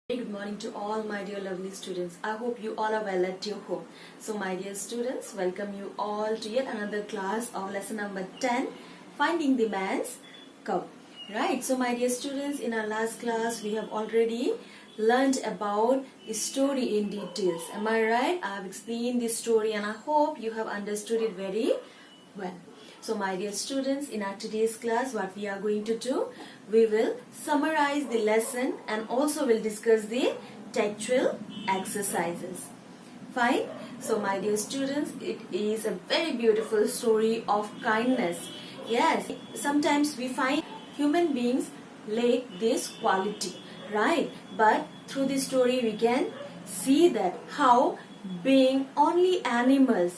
Good morning to all my dear lovely students. I hope you all are well at your home. So my dear students, welcome you all to yet another class of lesson number 10, Finding the Man's Cup. Right, so my dear students, in our last class we have already learned about the story in details. Am I right? I have explained the story and I hope you have understood it very well. So my dear students, in our today's class what we are going to do, we will summarize the lesson and also will discuss the textual exercises. Fine. So my dear students, it is a very beautiful story of kindness. Yes, sometimes we find human beings lack this quality, right? But through this story we can see that how being only animals,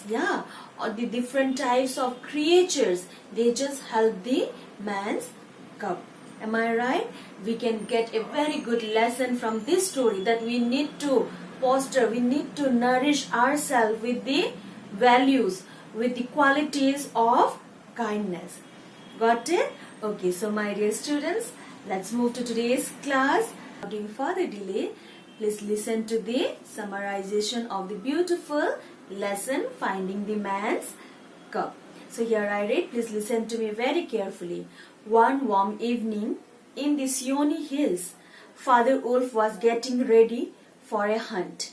or the different types of creatures, they just help the man's cup. Am I right? We can get a very good lesson from this story that we need to foster, we need to nourish ourselves with the values, with the qualities of kindness. Got it? Okay, so my dear students, let's move to today's class. Without further delay, please listen to the summarization of the beautiful lesson Finding the Man's Cup. So here I read, please listen to me very carefully. One warm evening in the Seoni Hills, Father Wolf was getting ready for a hunt.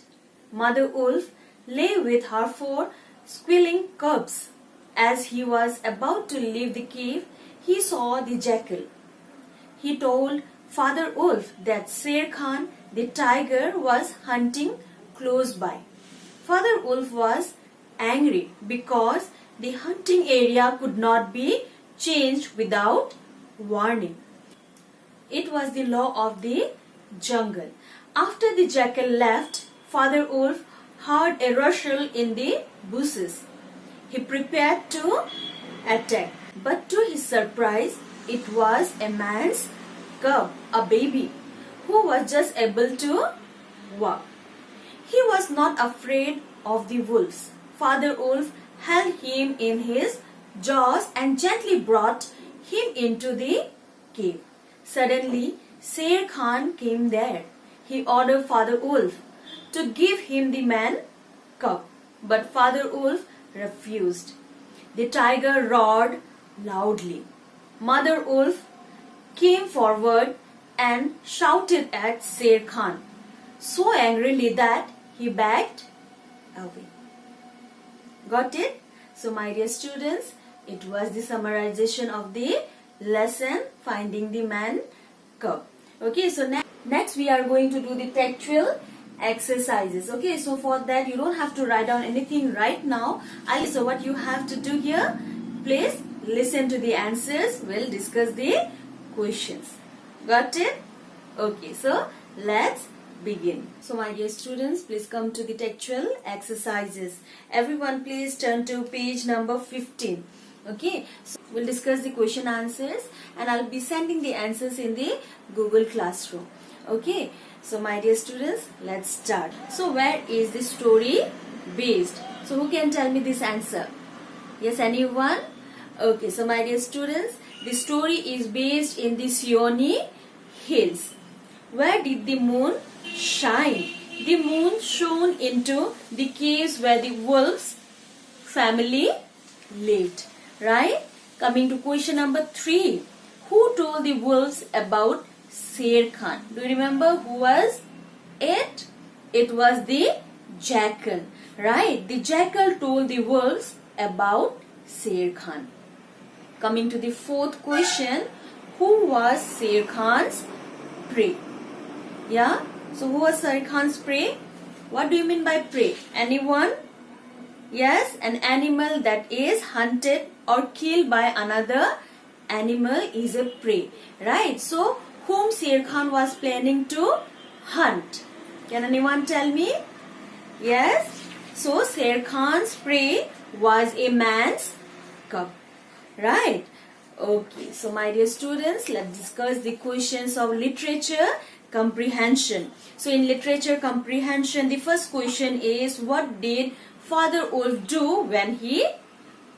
Mother Wolf lay with her 4 squealing cubs. As he was about to leave the cave, he saw the jackal. He told Father Wolf that Sher Khan, the tiger, was hunting close by. Father Wolf was angry because the hunting area could not be changed without warning. It was the law of the jungle. After the jackal left, Father Wolf heard a rustle in the bushes. He prepared to attack, but to his surprise, it was a man's cub, a baby, who was just able to walk. He was not afraid of the wolves. Father Wolf held him in his jaws and gently brought him into the cave. Suddenly, Sher Khan came there. He ordered Father Wolf to give him the man cub, but Father Wolf refused. The tiger roared loudly. Mother Wolf came forward and shouted at Sher Khan so angrily that he backed away. Got it? So my dear students, it was the summarization of the lesson Finding the Man Cub. Okay, so next we are going to do the textual exercises. Okay, so for that you don't have to write down anything right now. So what you have to do here, please listen to the answers. We'll discuss the questions. Got it? Okay, so let's begin. So my dear students, please come to the textual exercises. Everyone please turn to page number 15. Okay, so we'll discuss the question answers and I'll be sending the answers in the Google Classroom. Okay, so my dear students, let's start. So where is the story based? So who can tell me this answer? Yes, anyone? Okay, so my dear students, the story is based in the Seoni Hills. Where did the moon shine? The moon shone into the caves where the wolves family lived. Right? Coming to question number 3. Who told the wolves about Sher Khan? Do you remember who was it? It was the jackal. Right? The jackal told the wolves about Sher Khan. Coming to the 4th question. Who was Sher Khan's prey? Yeah? So who was Sher Khan's prey? What do you mean by prey? Anyone? Yes, an animal that is hunted or killed by another animal is a prey. Right? So whom Sher Khan was planning to hunt? Can anyone tell me? Yes? So Sher Khan's prey was a man's cub. Right? Okay, so my dear students, let's discuss the questions of literature comprehension. So in literature comprehension, the first question is, what did Father Wolf do when he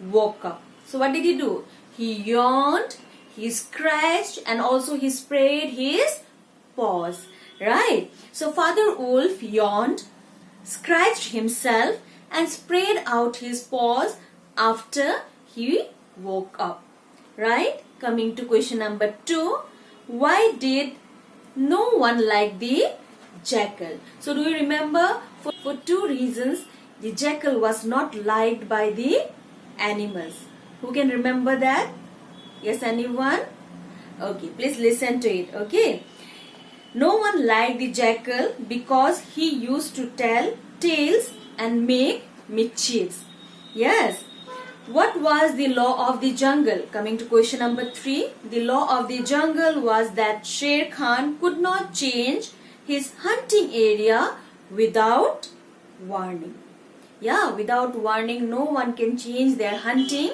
woke up? So what did he do? He yawned, he scratched and also he sprayed his paws. right? So Father Wolf yawned, scratched himself and spread out his paws after he woke up, right? Coming to question number 2, why did no one like the jackal? So do you remember, for 2 reasons the jackal was not liked by the animals. Who can remember that? Yes, anyone? Okay, please listen to it. Okay. No one liked the jackal because he used to tell tales and make mischiefs. Yes. What was the law of the jungle? Coming to question number 3. The law of the jungle was that Sher Khan could not change his hunting area without warning. Yeah, without warning, no one can change their hunting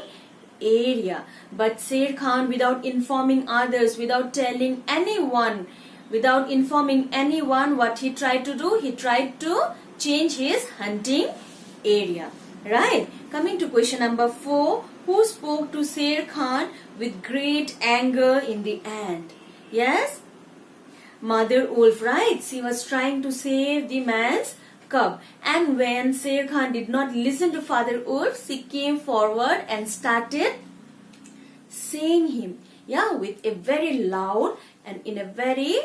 area. But Sher Khan, without informing others, without telling anyone, what he tried to do, he tried to change his hunting area. Right? Coming to question number 4, who spoke to Sher Khan with great anger in the end? Yes? Mother Wolf, right? She was trying to save the man's cub. And when Sher Khan did not listen to Father Wolf, she came forward and started saying him, yeah, with a very loud and in a very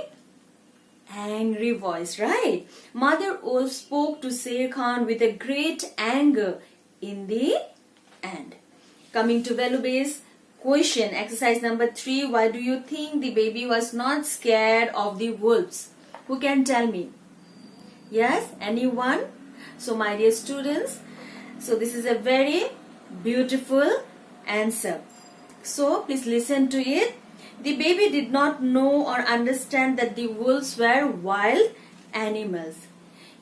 angry voice, right? Mother Wolf spoke to Sher Khan with a great anger in the end. Coming to value-based question, exercise number 3, why do you think the baby was not scared of the wolves? Who can tell me? Yes, anyone? So my dear students, so this is a very beautiful answer. So please listen to it. The baby did not know or understand that the wolves were wild animals.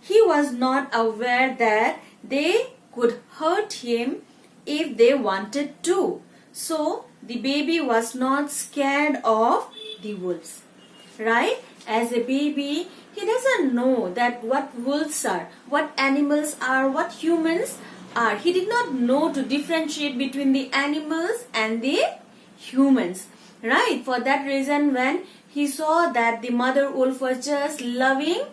He was not aware that they could hurt him if they wanted to. So the baby was not scared of the wolves. Right? As a baby, he doesn't know that what wolves are, what animals are, what humans are. He did not know to differentiate between the animals and the humans. Right? For that reason, when he saw that the mother wolf was just loving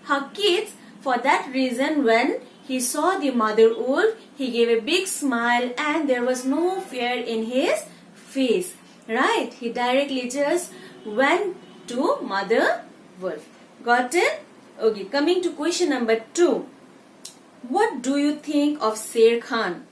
her kids, for that reason, when he saw the mother wolf, he gave a big smile and there was no fear in his face. Right? He directly just went to mother wolf. Got it? Okay, coming to question number 2. What do you think of Sher Khan?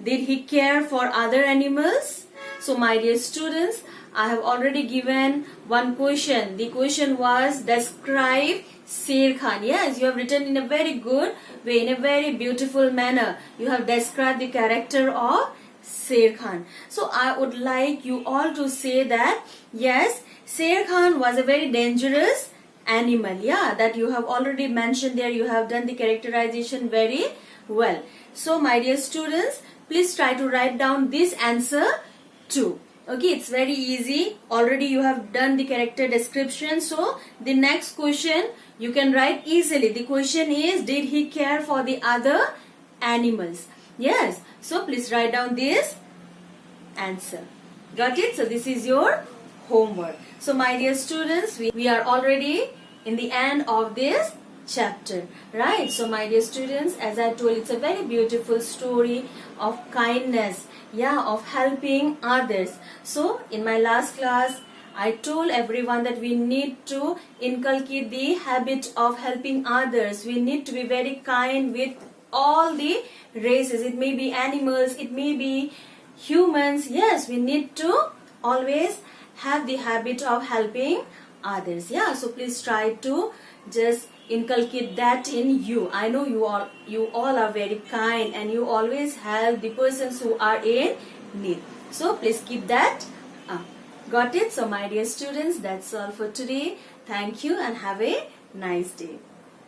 Did he care for other animals? So my dear students, I have already given one question. The question was, describe Sher Khan. Yes, you have written in a very good way, in a very beautiful manner. You have described the character of Sher Khan. So I would like you all to say that, yes, Sher Khan was a very dangerous animal. Yeah, that you have already mentioned there. You have done the characterization very well. So my dear students, please try to write down this answer too. Okay, it's very easy. Already you have done the character description. So the next question you can write easily. The question is, did he care for the other animals? Yes. So please write down this answer. Got it? So this is your homework. So my dear students, we are already in the end of this chapter, right? So my dear students, as I told, it's a very beautiful story of kindness, yeah, of helping others. So in my last class, I told everyone that we need to inculcate the habit of helping others. We need to be very kind with all the races. It may be animals, it may be humans. Yes, we need to always have the habit of helping others. Yeah, so please try to just inculcate that in you. I know you all are very kind and you always help the persons who are in need. So please keep that up. Got it? So my dear students, that's all for today. Thank you and have a nice day.